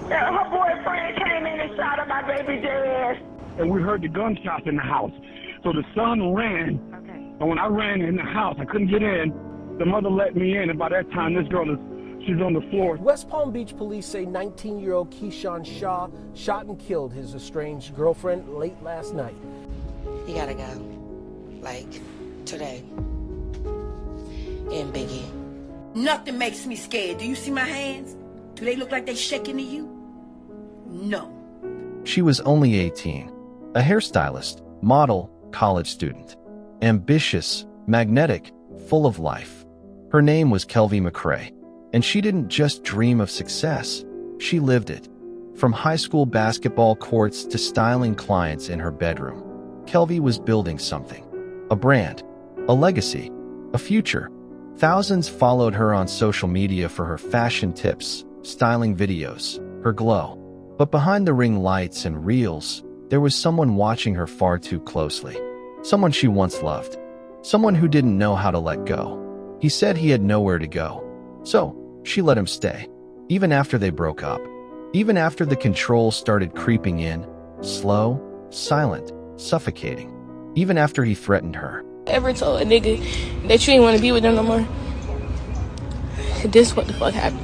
Her boyfriend came in and shot at my baby Jazz. And we heard the gunshots in the house. So the son ran. Okay. And when I ran in the house, I couldn't get in. The mother let me in, and by that time, this girl she's on the floor. West Palm Beach police say 19-year-old Keyshawn Shaw shot and killed his estranged girlfriend late last night. You gotta go. Like, today. And Biggie. Nothing makes me scared. Do you see my hands? Do they look like they shaking to you? No. She was only 18, a hairstylist, model, college student. Ambitious, magnetic, full of life. Her name was Kelvi McCrae, and she didn't just dream of success, she lived it. From high school basketball courts to styling clients in her bedroom, Kelvi was building something. A brand, a legacy, a future. Thousands followed her on social media for her fashion tips, styling videos, her glow. But behind the ring lights and reels, there was someone watching her far too closely. Someone she once loved. Someone who didn't know how to let go. He said he had nowhere to go. So, she let him stay. Even after they broke up. Even after the control started creeping in. Slow, silent, suffocating. Even after he threatened her. Ever told a nigga that you ain't want to be with them no more? This what the fuck happened.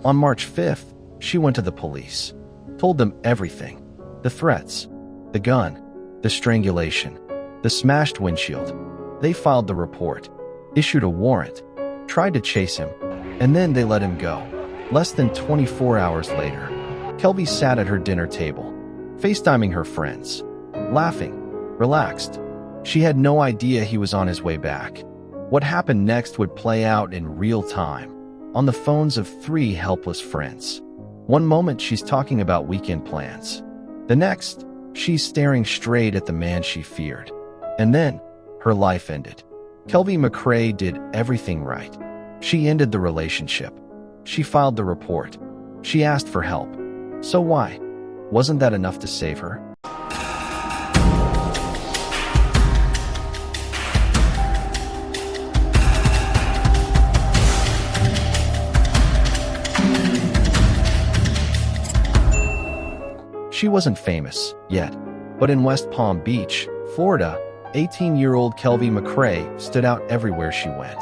On March 5th, she went to the police. Told them everything. The threats, the gun, the strangulation, the smashed windshield. They filed the report, issued a warrant, tried to chase him, and then they let him go. Less than 24 hours later, Kelvi sat at her dinner table, FaceTiming her friends, laughing, relaxed. She had no idea he was on his way back. What happened next would play out in real time, on the phones of 3 helpless friends. One moment she's talking about weekend plans. The next, she's staring straight at the man she feared. And then, her life ended. Kelvi McCrae did everything right. She ended the relationship. She filed the report. She asked for help. So why? Wasn't that enough to save her? She wasn't famous yet, but in West Palm Beach, Florida, 18-year-old Kelvi McCrae stood out everywhere she went.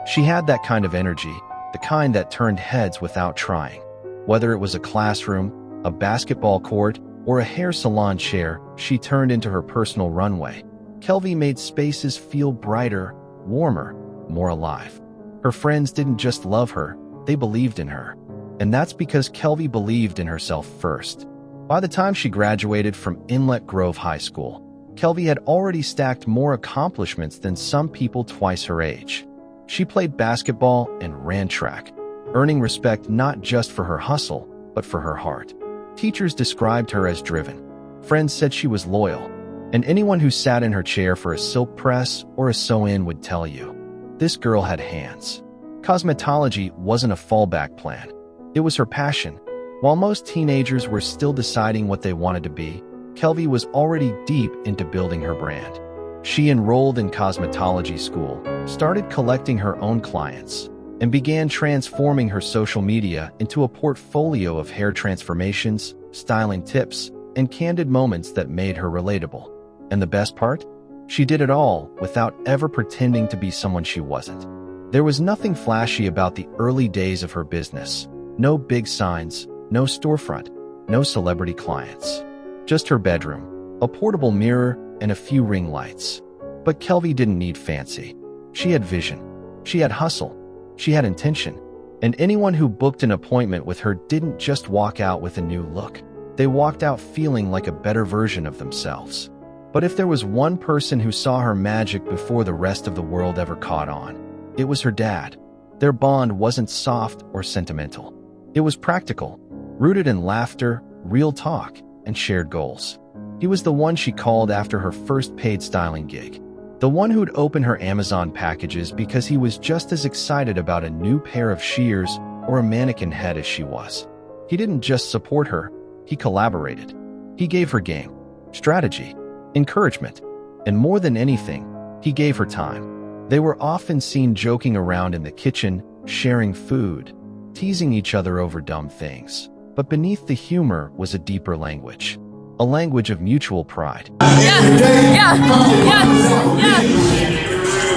She had that kind of energy, the kind that turned heads without trying. Whether it was a classroom, a basketball court, or a hair salon chair, she turned into her personal runway. Kelvi made spaces feel brighter, warmer, more alive. Her friends didn't just love her, they believed in her. And that's because Kelvi believed in herself first. By the time she graduated from Inlet Grove High School, Kelvi had already stacked more accomplishments than some people twice her age. She played basketball and ran track, earning respect not just for her hustle, but for her heart. Teachers described her as driven. Friends said she was loyal, and anyone who sat in her chair for a silk press or a sew-in would tell you, this girl had hands. Cosmetology wasn't a fallback plan. It was her passion. While most teenagers were still deciding what they wanted to be, Kelvi was already deep into building her brand. She enrolled in cosmetology school, started collecting her own clients, and began transforming her social media into a portfolio of hair transformations, styling tips, and candid moments that made her relatable. And the best part? She did it all without ever pretending to be someone she wasn't. There was nothing flashy about the early days of her business. No big signs, no storefront, no celebrity clients. Just her bedroom, a portable mirror, and a few ring lights. But Kelvi didn't need fancy. She had vision. She had hustle. She had intention. And anyone who booked an appointment with her didn't just walk out with a new look. They walked out feeling like a better version of themselves. But if there was one person who saw her magic before the rest of the world ever caught on, it was her dad. Their bond wasn't soft or sentimental. It was practical, rooted in laughter, real talk, and shared goals. He was the one she called after her first paid styling gig. The one who'd open her Amazon packages because he was just as excited about a new pair of shears or a mannequin head as she was. He didn't just support her, he collaborated. He gave her game, strategy, encouragement, and more than anything, he gave her time. They were often seen joking around in the kitchen, sharing food, teasing each other over dumb things. But beneath the humor was a deeper language. A language of mutual pride. Yeah.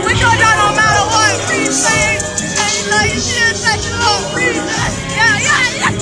We go down no matter what. Please say it. You should set you up. Yeah.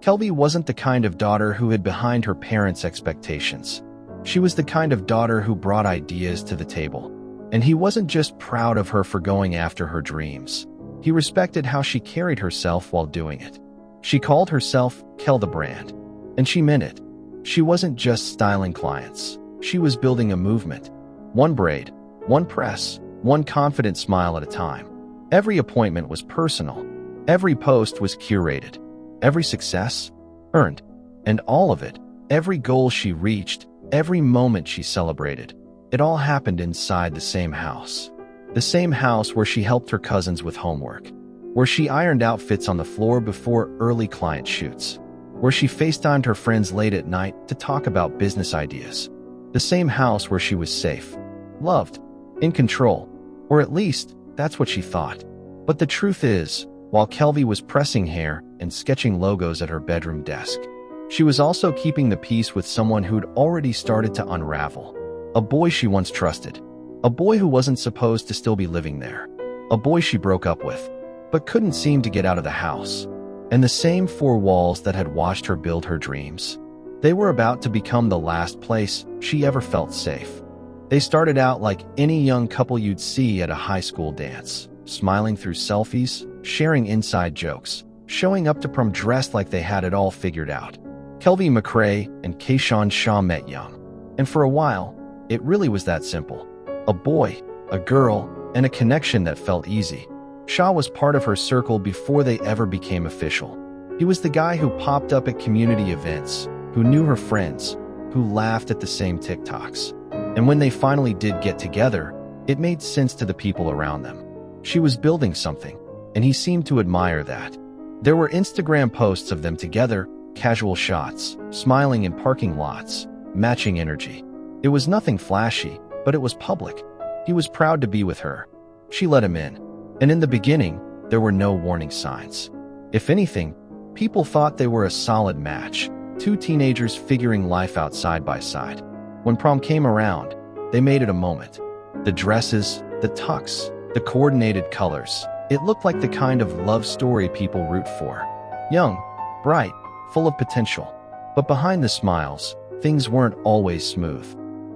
Kelvi wasn't the kind of daughter who hid behind her parents' expectations. She was the kind of daughter who brought ideas to the table. And he wasn't just proud of her for going after her dreams. He respected how she carried herself while doing it. She called herself Kel the brand. And she meant it. She wasn't just styling clients. She was building a movement. One braid, one press, one confident smile at a time. Every appointment was personal. Every post was curated. Every success, earned. And all of it, every goal she reached, every moment she celebrated, it all happened inside the same house. The same house where she helped her cousins with homework. Where she ironed outfits on the floor before early client shoots. Where she FaceTimed her friends late at night to talk about business ideas. The same house where she was safe, loved, in control, or at least that's what she thought. But the truth is, while Kelvi was pressing hair and sketching logos at her bedroom desk, she was also keeping the peace with someone who'd already started to unravel. A boy she once trusted. A boy who wasn't supposed to still be living there. A boy she broke up with, but couldn't seem to get out of the house. And the same four walls that had watched her build her dreams, they were about to become the last place she ever felt safe. They started out like any young couple you'd see at a high school dance, smiling through selfies, sharing inside jokes, showing up to prom dressed like they had it all figured out. Kelvi McCrae and Sh0t met young. And for a while, it really was that simple. A boy, a girl, and a connection that felt easy. Sh0t was part of her circle before they ever became official. He was the guy who popped up at community events, who knew her friends, who laughed at the same TikToks. And when they finally did get together, it made sense to the people around them. She was building something, and he seemed to admire that. There were Instagram posts of them together, casual shots, smiling in parking lots, matching energy. It was nothing flashy, but it was public. He was proud to be with her. She let him in. And in the beginning, there were no warning signs. If anything, people thought they were a solid match, two teenagers figuring life out side by side. When prom came around, they made it a moment. The dresses, the tux, the coordinated colors. It looked like the kind of love story people root for. Young, bright, full of potential. But behind the smiles, things weren't always smooth.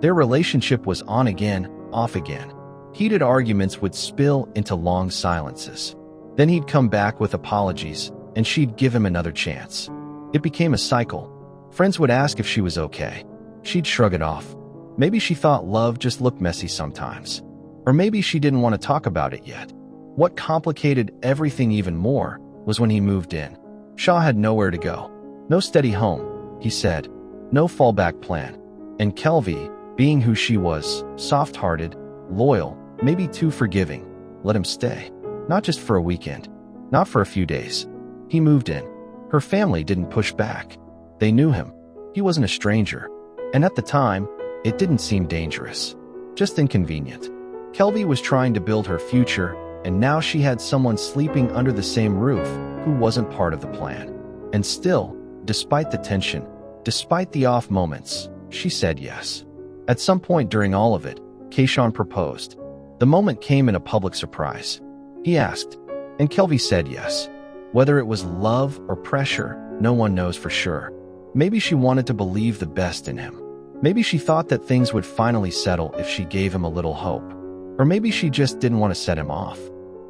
Their relationship was on again, off again. Heated arguments would spill into long silences. Then he'd come back with apologies, and she'd give him another chance. It became a cycle. Friends would ask if she was okay. She'd shrug it off. Maybe she thought love just looked messy sometimes. Or maybe she didn't want to talk about it yet. What complicated everything even more was when he moved in. Sh0t had nowhere to go. No steady home, he said. No fallback plan. And Kelvi, being who she was, soft-hearted, loyal, maybe too forgiving, let him stay. Not just for a weekend. Not for a few days. He moved in. Her family didn't push back. They knew him. He wasn't a stranger. And at the time, it didn't seem dangerous. Just inconvenient. Kelvi was trying to build her future, and now she had someone sleeping under the same roof who wasn't part of the plan. And still, despite the tension, despite the off moments, she said yes. At some point during all of it, Sh0t proposed. The moment came in a public surprise. He asked, and Kelvi said yes. Whether it was love or pressure, no one knows for sure. Maybe she wanted to believe the best in him. Maybe she thought that things would finally settle if she gave him a little hope. Or maybe she just didn't want to set him off.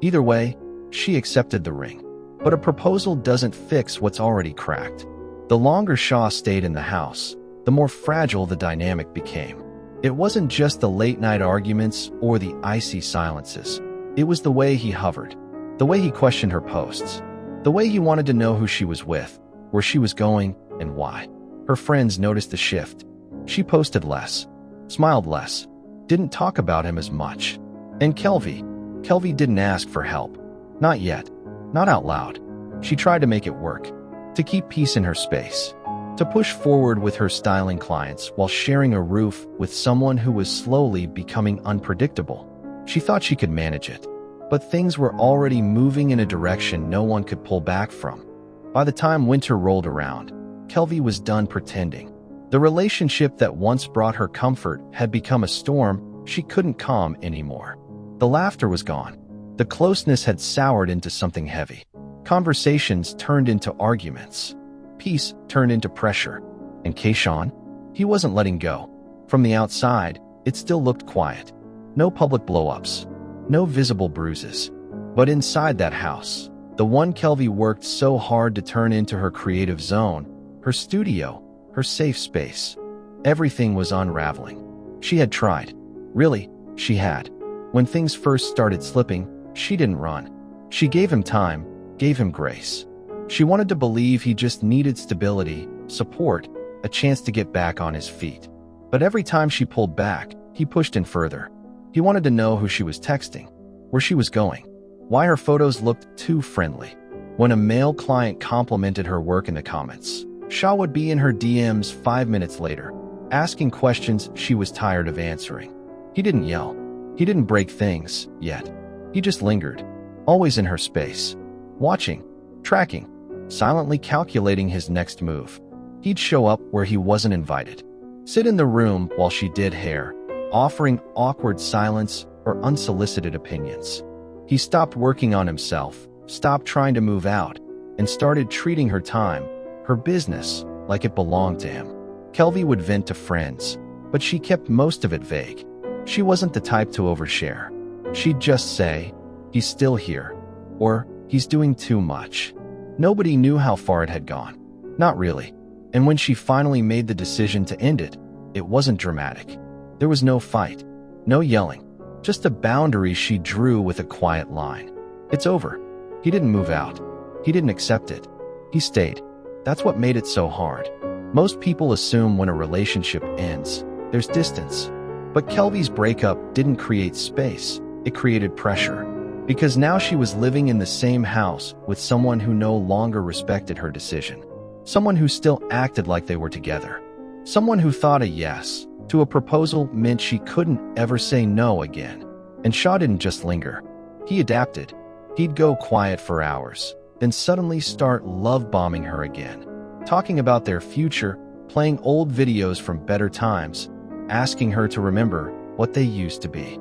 Either way, she accepted the ring. But a proposal doesn't fix what's already cracked. The longer Sh0t stayed in the house, the more fragile the dynamic became. It wasn't just the late-night arguments or the icy silences. It was the way he hovered, the way he questioned her posts, the way he wanted to know who she was with, where she was going, and why. Her friends noticed the shift. She posted less, smiled less, didn't talk about him as much. And Kelvi didn't ask for help. Not yet. Not out loud. She tried to make it work, to keep peace in her space, to push forward with her styling clients while sharing a roof with someone who was slowly becoming unpredictable. She thought she could manage it. But things were already moving in a direction no one could pull back from. By the time winter rolled around, Kelvi was done pretending. The relationship that once brought her comfort had become a storm she couldn't calm anymore. The laughter was gone. The closeness had soured into something heavy. Conversations turned into arguments. Peace turned into pressure. And Sh0t, he wasn't letting go. From the outside, it still looked quiet. No public blow-ups. No visible bruises. But inside that house, the one Kelvi worked so hard to turn into her creative zone, her studio, her safe space, everything was unraveling. She had tried. Really, she had. When things first started slipping, she didn't run. She gave him time, gave him grace. She wanted to believe he just needed stability, support, a chance to get back on his feet. But every time she pulled back, he pushed in further. He wanted to know who she was texting, where she was going, why her photos looked too friendly. When a male client complimented her work in the comments, Sh0t would be in her DMs 5 minutes later, asking questions she was tired of answering. He didn't yell. He didn't break things, yet. He just lingered, always in her space, watching, tracking, silently calculating his next move. He'd show up where he wasn't invited, sit in the room while she did hair, offering awkward silence or unsolicited opinions. He stopped working on himself, stopped trying to move out, and started treating her time, her business, like it belonged to him. Kelvi would vent to friends, but she kept most of it vague. She wasn't the type to overshare. She'd just say, "He's still here," or "He's doing too much." Nobody knew how far it had gone. Not really. And when she finally made the decision to end it, it wasn't dramatic. There was no fight, no yelling, just a boundary she drew with a quiet line. It's over. He didn't move out. He didn't accept it. He stayed. That's what made it so hard. Most people assume when a relationship ends, there's distance. But Kelvi's breakup didn't create space. It created pressure. Because now she was living in the same house with someone who no longer respected her decision. Someone who still acted like they were together. Someone who thought a yes to a proposal meant she couldn't ever say no again. And Sh0t didn't just linger. He adapted. He'd go quiet for hours, then suddenly start love-bombing her again. Talking about their future, playing old videos from better times, asking her to remember what they used to be.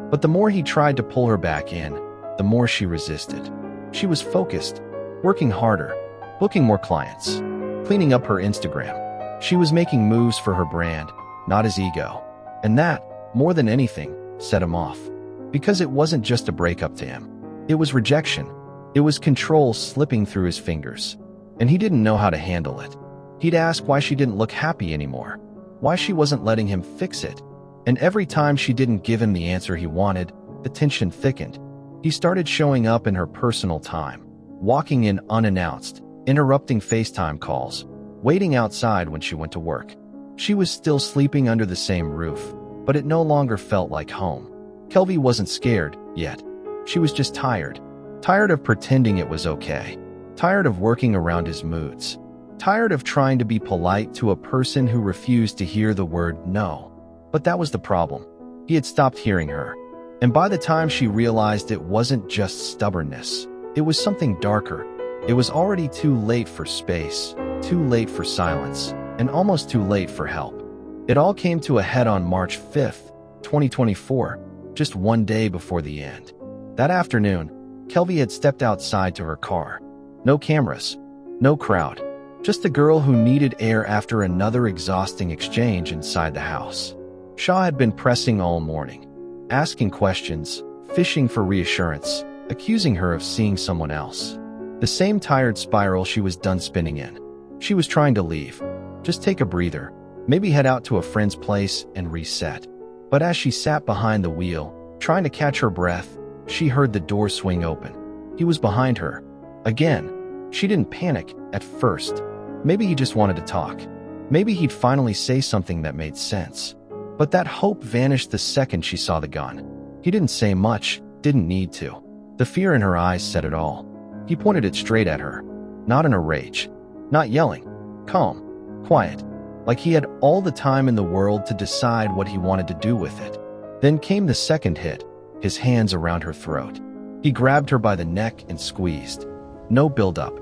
But the more he tried to pull her back in, the more she resisted. She was focused, working harder, booking more clients, cleaning up her Instagram. She was making moves for her brand, not his ego. And that, more than anything, set him off. Because it wasn't just a breakup to him. It was rejection. It was control slipping through his fingers. And he didn't know how to handle it. He'd ask why she didn't look happy anymore, why she wasn't letting him fix it. And every time she didn't give him the answer he wanted, the tension thickened. He started showing up in her personal time, walking in unannounced, interrupting Facetime calls, waiting outside when she went to work. She was still sleeping under the same roof, but it no longer felt like home. Kelvi wasn't scared, yet. She was just tired. Tired of pretending it was okay. Tired of working around his moods. Tired of trying to be polite to a person who refused to hear the word no. But that was the problem. He had stopped hearing her. And by the time she realized it wasn't just stubbornness, it was something darker. It was already too late for space, too late for silence, and almost too late for help. It all came to a head on March 5th, 2024, just one day before the end. That afternoon, Kelvi had stepped outside to her car. No cameras, no crowd, just a girl who needed air after another exhausting exchange inside the house. Sh0t had been pressing all morning, asking questions, fishing for reassurance, accusing her of seeing someone else. The same tired spiral she was done spinning in. She was trying to leave, just take a breather, maybe head out to a friend's place and reset. But as she sat behind the wheel, trying to catch her breath, she heard the door swing open. He was behind her. Again, she didn't panic at first. Maybe he just wanted to talk. Maybe he'd finally say something that made sense. But that hope vanished the second she saw the gun. He didn't say much, didn't need to. The fear in her eyes said it all. He pointed it straight at her, not in a rage, not yelling, calm, quiet, like he had all the time in the world to decide what he wanted to do with it. Then came the second hit, his hands around her throat. He grabbed her by the neck and squeezed. No build-up,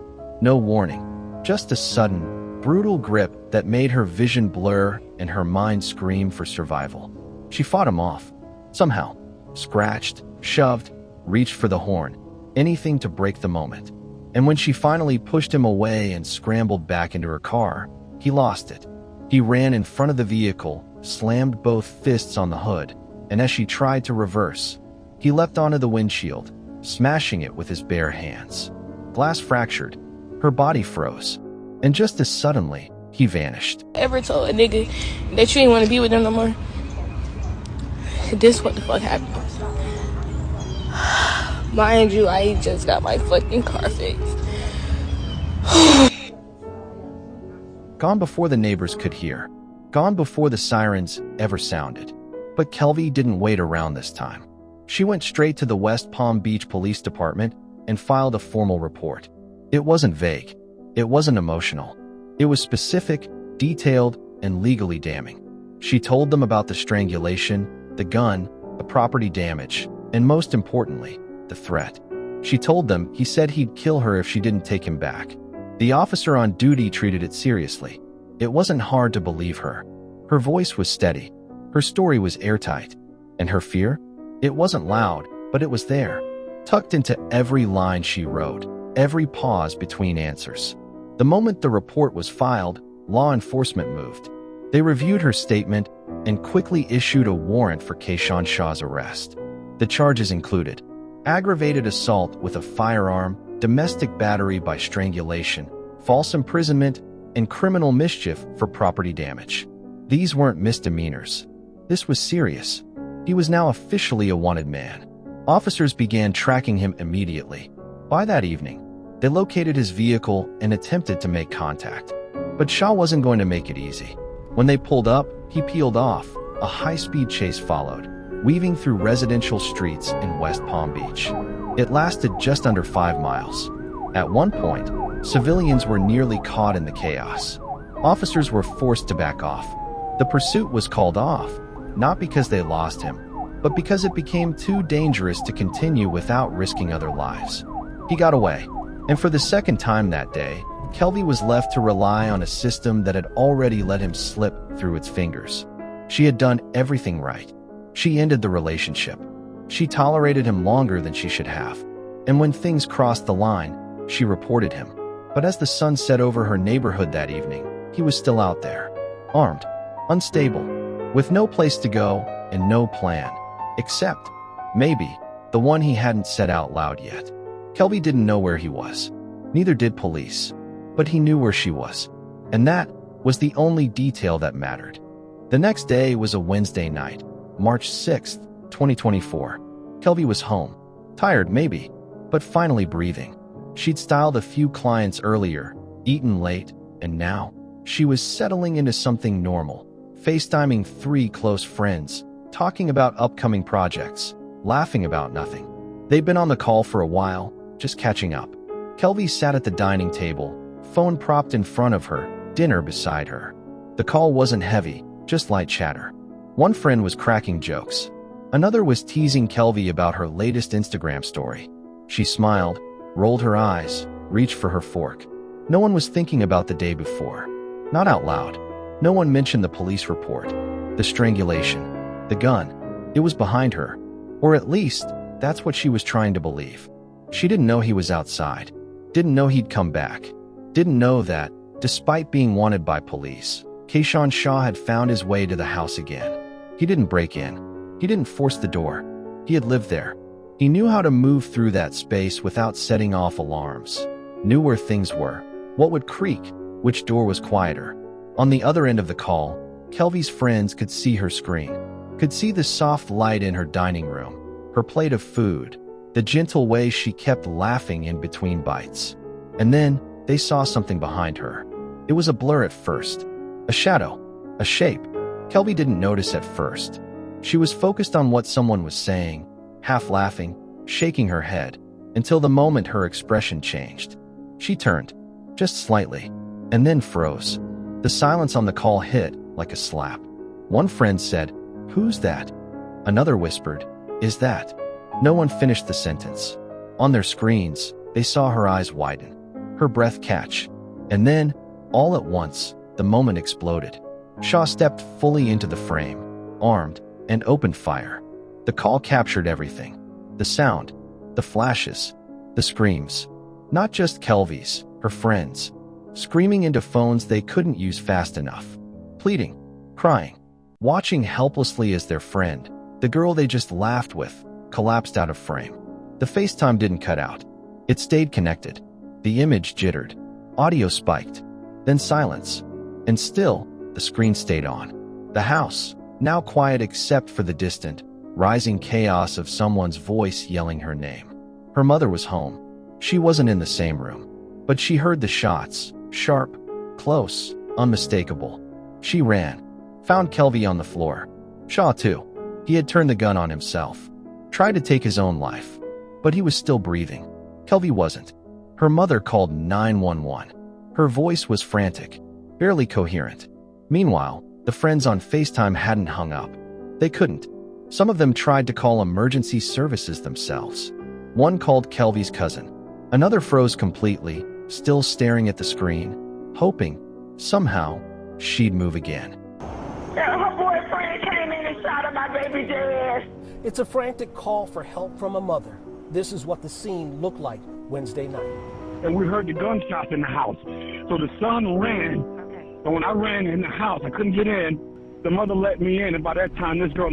no warning, just a sudden, brutal grip that made her vision blur and her mind scream for survival. She fought him off, somehow, scratched, shoved, reached for the horn, anything to break the moment. And when she finally pushed him away and scrambled back into her car, he lost it. He ran in front of the vehicle, slammed both fists on the hood, and as she tried to reverse, he leapt onto the windshield, smashing it with his bare hands. Glass fractured, her body froze, and just as suddenly, he vanished. Ever told a nigga that you ain't want to be with them no more? This what the fuck happened. Mind you, I just got my fucking car fixed. Gone before the neighbors could hear. Gone before the sirens ever sounded. But Kelvi didn't wait around this time. She went straight to the West Palm Beach Police Department and filed a formal report. It wasn't vague. It wasn't emotional. It was specific, detailed, and legally damning. She told them about the strangulation, the gun, the property damage, and most importantly, the threat. She told them he said he'd kill her if she didn't take him back. The officer on duty treated it seriously. It wasn't hard to believe her. Her voice was steady. Her story was airtight. And her fear? It wasn't loud, but it was there, tucked into every line she wrote, every pause between answers. The moment the report was filed, law enforcement moved. They reviewed her statement and quickly issued a warrant for Sh0t's arrest. The charges included aggravated assault with a firearm, domestic battery by strangulation, false imprisonment, and criminal mischief for property damage. These weren't misdemeanors. This was serious. He was now officially a wanted man. Officers began tracking him immediately. By that evening, they located his vehicle and attempted to make contact. But Sh0t wasn't going to make it easy. When they pulled up, he peeled off. A high-speed chase followed, weaving through residential streets in West Palm Beach. It lasted just under 5 miles. At one point, civilians were nearly caught in the chaos. Officers were forced to back off. The pursuit was called off, not because they lost him, but because it became too dangerous to continue without risking other lives. He got away, and for the second time that day, Kelvi was left to rely on a system that had already let him slip through its fingers. She had done everything right. She ended the relationship. She tolerated him longer than she should have. And when things crossed the line, she reported him. But as the sun set over her neighborhood that evening, he was still out there, armed, unstable, with no place to go and no plan, except, maybe, the one he hadn't said out loud yet. Kelvi didn't know where he was. Neither did police. But he knew where she was. And that was the only detail that mattered. The next day was a Wednesday night, March 6th, 2024. Kelvi was home. Tired, maybe, but finally breathing. She'd styled a few clients earlier, eaten late, and now she was settling into something normal, FaceTiming 3 close friends, talking about upcoming projects, laughing about nothing. They'd been on the call for a while, just catching up. Kelvi sat at the dining table, phone propped in front of her, dinner beside her. The call wasn't heavy, just light chatter. One friend was cracking jokes. Another was teasing Kelvi about her latest Instagram story. She smiled, rolled her eyes, reached for her fork. No one was thinking about the day before. Not out loud. No one mentioned the police report, the strangulation, the gun. It was behind her. Or at least, that's what she was trying to believe. She didn't know he was outside. Didn't know he'd come back. Didn't know that, despite being wanted by police, Sh0t had found his way to the house again. He didn't break in. He didn't force the door. He had lived there. He knew how to move through that space without setting off alarms. Knew where things were, what would creak, which door was quieter. On the other end of the call, Kelvi's friends could see her screen, could see the soft light in her dining room, her plate of food, the gentle way she kept laughing in between bites. And then, they saw something behind her. It was a blur at first. A shadow. A shape. Kelvi didn't notice at first. She was focused on what someone was saying, half laughing, shaking her head, until the moment her expression changed. She turned, just slightly, and then froze. The silence on the call hit like a slap. One friend said, "Who's that?" Another whispered, "Is that No one finished the sentence. On their screens, they saw her eyes widen, her breath catch, and then, all at once, the moment exploded. Sh0t stepped fully into the frame, armed, and opened fire. The call captured everything. The sound, the flashes, the screams. Not just Kelvi's, her friends. Screaming into phones they couldn't use fast enough. Pleading, crying, watching helplessly as their friend, the girl they just laughed with, collapsed out of frame. The Facetime didn't cut out. It stayed connected. The image jittered. Audio spiked. Then silence. And still, the screen stayed on. The house, now quiet except for the distant, rising chaos of someone's voice yelling her name. Her mother was home. She wasn't in the same room. But she heard the shots, sharp, close, unmistakable. She ran. Found Kelvi on the floor. Sh0t too. He had turned the gun on himself. Tried to take his own life. But he was still breathing. Kelvi wasn't. Her mother called 911. Her voice was frantic, barely coherent. Meanwhile, the friends on Facetime hadn't hung up. They couldn't. Some of them tried to call emergency services themselves. One called Kelvi's cousin. Another froze completely, still staring at the screen, hoping, somehow, she'd move again. Her boyfriend came in and shot at my baby dead. It's a frantic call for help from a mother. This is what the scene looked like Wednesday night. And we heard the gunshots in the house. So the son ran. So when I ran in the house, I couldn't get in. The mother let me in, and by that time, this girl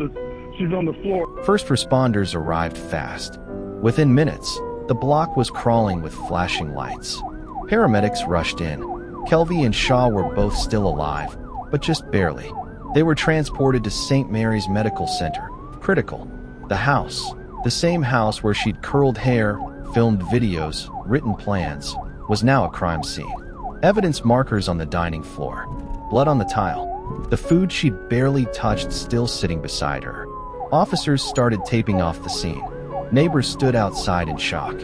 she's on the floor. First responders arrived fast. Within minutes, the block was crawling with flashing lights. Paramedics rushed in. Kelvi and Sh0t were both still alive, but just barely. They were transported to St. Mary's Medical Center. Critical. The house, the same house where she'd curled hair, filmed videos, written plans, was now a crime scene. Evidence markers on the dining floor. Blood on the tile. The food she'd barely touched still sitting beside her. Officers started taping off the scene. Neighbors stood outside in shock.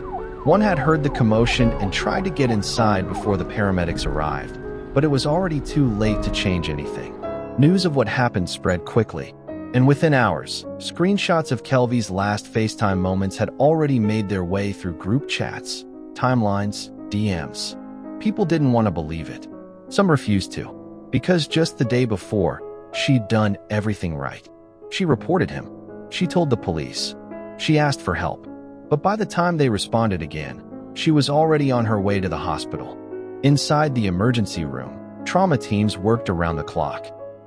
One had heard the commotion and tried to get inside before the paramedics arrived, but it was already too late to change anything. News of what happened spread quickly, and within hours, screenshots of Kelvi's last Facetime moments had already made their way through group chats, timelines, DMs. People didn't want to believe it. Some refused to, because just the day before, she'd done everything right. She reported him. She told the police. She asked for help. But by the time they responded again, she was already on her way to the hospital. Inside the emergency room, trauma teams worked around the clock.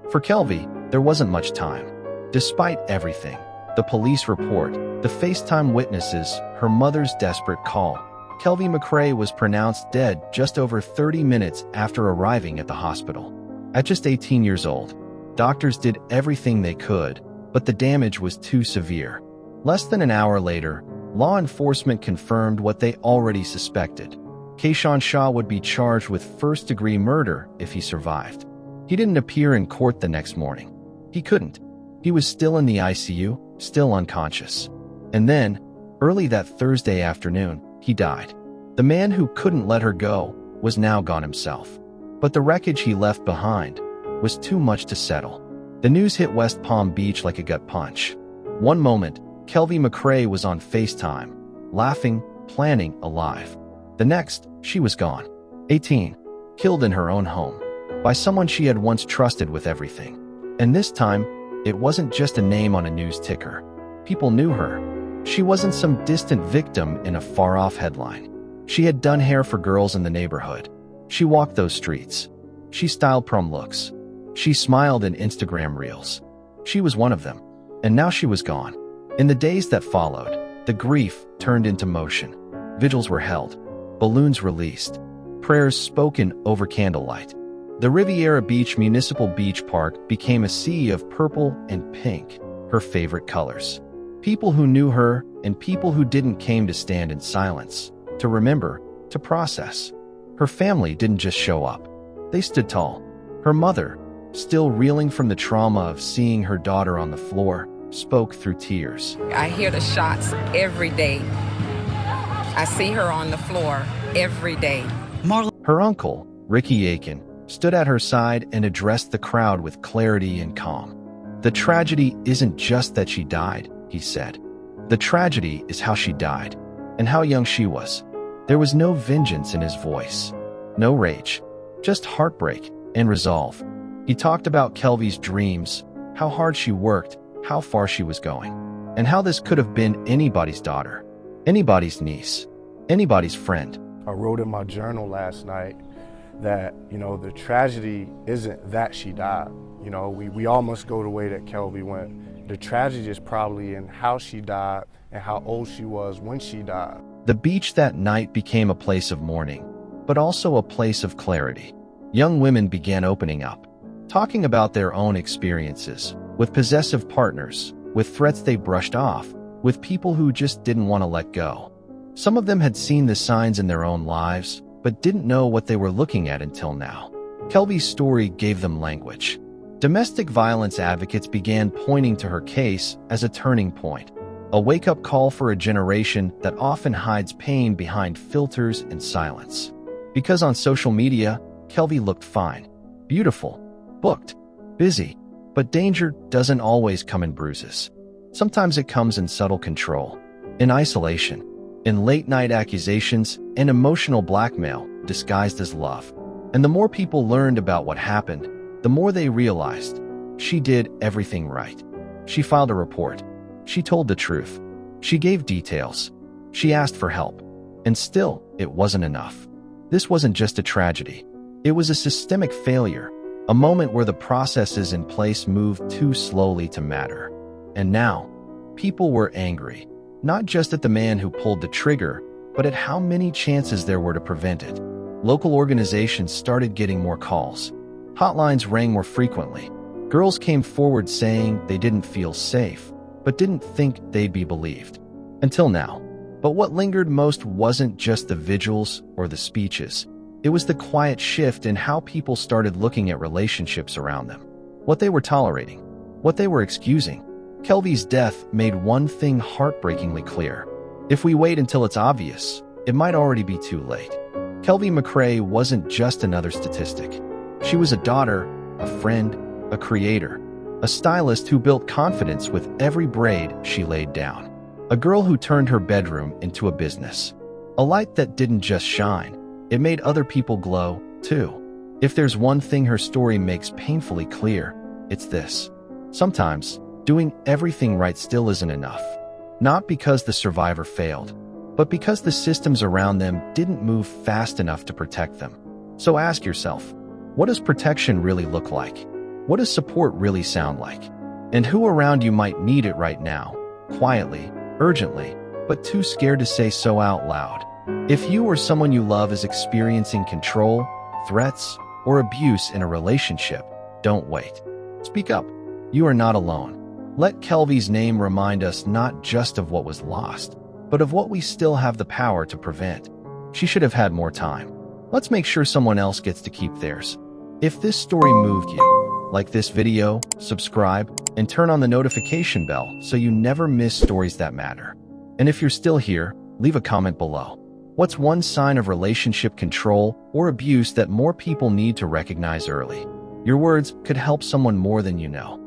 For Kelvi, there wasn't much time. Despite everything, the police report, the Facetime witnesses, her mother's desperate call, Kelvi McCrae was pronounced dead just over 30 minutes after arriving at the hospital. At just 18 years old, doctors did everything they could, but the damage was too severe. Less than an hour later, law enforcement confirmed what they already suspected. Kayshawn Sh0t would be charged with first-degree murder if he survived. He didn't appear in court the next morning. He couldn't. He was still in the ICU, still unconscious. And then, early that Thursday afternoon, he died. The man who couldn't let her go was now gone himself. But the wreckage he left behind was too much to settle. The news hit West Palm Beach like a gut punch. One moment, Kelvi McCrae was on Facetime, laughing, planning, alive. The next, she was gone. 18. Killed in her own home. By someone she had once trusted with everything. And this time, it wasn't just a name on a news ticker. People knew her. She wasn't some distant victim in a far-off headline. She had done hair for girls in the neighborhood. She walked those streets. She styled prom looks. She smiled in Instagram reels. She was one of them. And now she was gone. In the days that followed, the grief turned into motion. Vigils were held. Balloons released. Prayers spoken over candlelight. The Riviera Beach Municipal Beach Park became a sea of purple and pink, her favorite colors. People who knew her and people who didn't came to stand in silence, to remember, to process. Her family didn't just show up. They stood tall. Her mother, still reeling from the trauma of seeing her daughter on the floor, spoke through tears. I hear the shots every day. I see her on the floor every day. Her uncle, Ricky Aiken, stood at her side and addressed the crowd with clarity and calm. The tragedy isn't just that she died, he said. The tragedy is how she died, and how young she was. There was no vengeance in his voice, no rage, just heartbreak and resolve. He talked about Kelvi's dreams, how hard she worked, how far she was going, and how this could have been anybody's daughter, anybody's niece, anybody's friend. I wrote in my journal last night that, the tragedy isn't that she died. We all must go the way that Kelvi went. The tragedy is probably in how she died and how old she was when she died. The beach that night became a place of mourning, but also a place of clarity. Young women began opening up, talking about their own experiences, with possessive partners, with threats they brushed off, with people who just didn't want to let go. Some of them had seen the signs in their own lives, but didn't know what they were looking at until now. Kelvi's story gave them language. Domestic violence advocates began pointing to her case as a turning point, a wake-up call for a generation that often hides pain behind filters and silence. Because on social media, Kelvi looked fine, beautiful, booked, busy, but danger doesn't always come in bruises. Sometimes it comes in subtle control, in isolation, in late-night accusations and emotional blackmail disguised as love. And the more people learned about what happened, the more they realized she did everything right. She filed a report. She told the truth. She gave details. She asked for help. And still, it wasn't enough. This wasn't just a tragedy. It was a systemic failure, a moment where the processes in place moved too slowly to matter. And now, people were angry, not just at the man who pulled the trigger, but at how many chances there were to prevent it. Local organizations started getting more calls. Hotlines rang more frequently. Girls came forward saying they didn't feel safe, but didn't think they'd be believed. Until now. But what lingered most wasn't just the vigils or the speeches. It was the quiet shift in how people started looking at relationships around them. What they were tolerating. What they were excusing. Kelvi's death made one thing heartbreakingly clear. If we wait until it's obvious, it might already be too late. Kelvi McCrae wasn't just another statistic. She was a daughter, a friend, a creator, a stylist who built confidence with every braid she laid down. A girl who turned her bedroom into a business. A light that didn't just shine, it made other people glow, too. If there's one thing her story makes painfully clear, it's this. Sometimes, doing everything right still isn't enough. Not because the survivor failed, but because the systems around them didn't move fast enough to protect them. So ask yourself, what does protection really look like? What does support really sound like? And who around you might need it right now, quietly, urgently, but too scared to say so out loud? If you or someone you love is experiencing control, threats, or abuse in a relationship, don't wait. Speak up. You are not alone. Let Kelvi's name remind us not just of what was lost, but of what we still have the power to prevent. She should have had more time. Let's make sure someone else gets to keep theirs. If this story moved you, like this video, subscribe, and turn on the notification bell so you never miss stories that matter. And if you're still here, leave a comment below. What's one sign of relationship control or abuse that more people need to recognize early? Your words could help someone more than you know.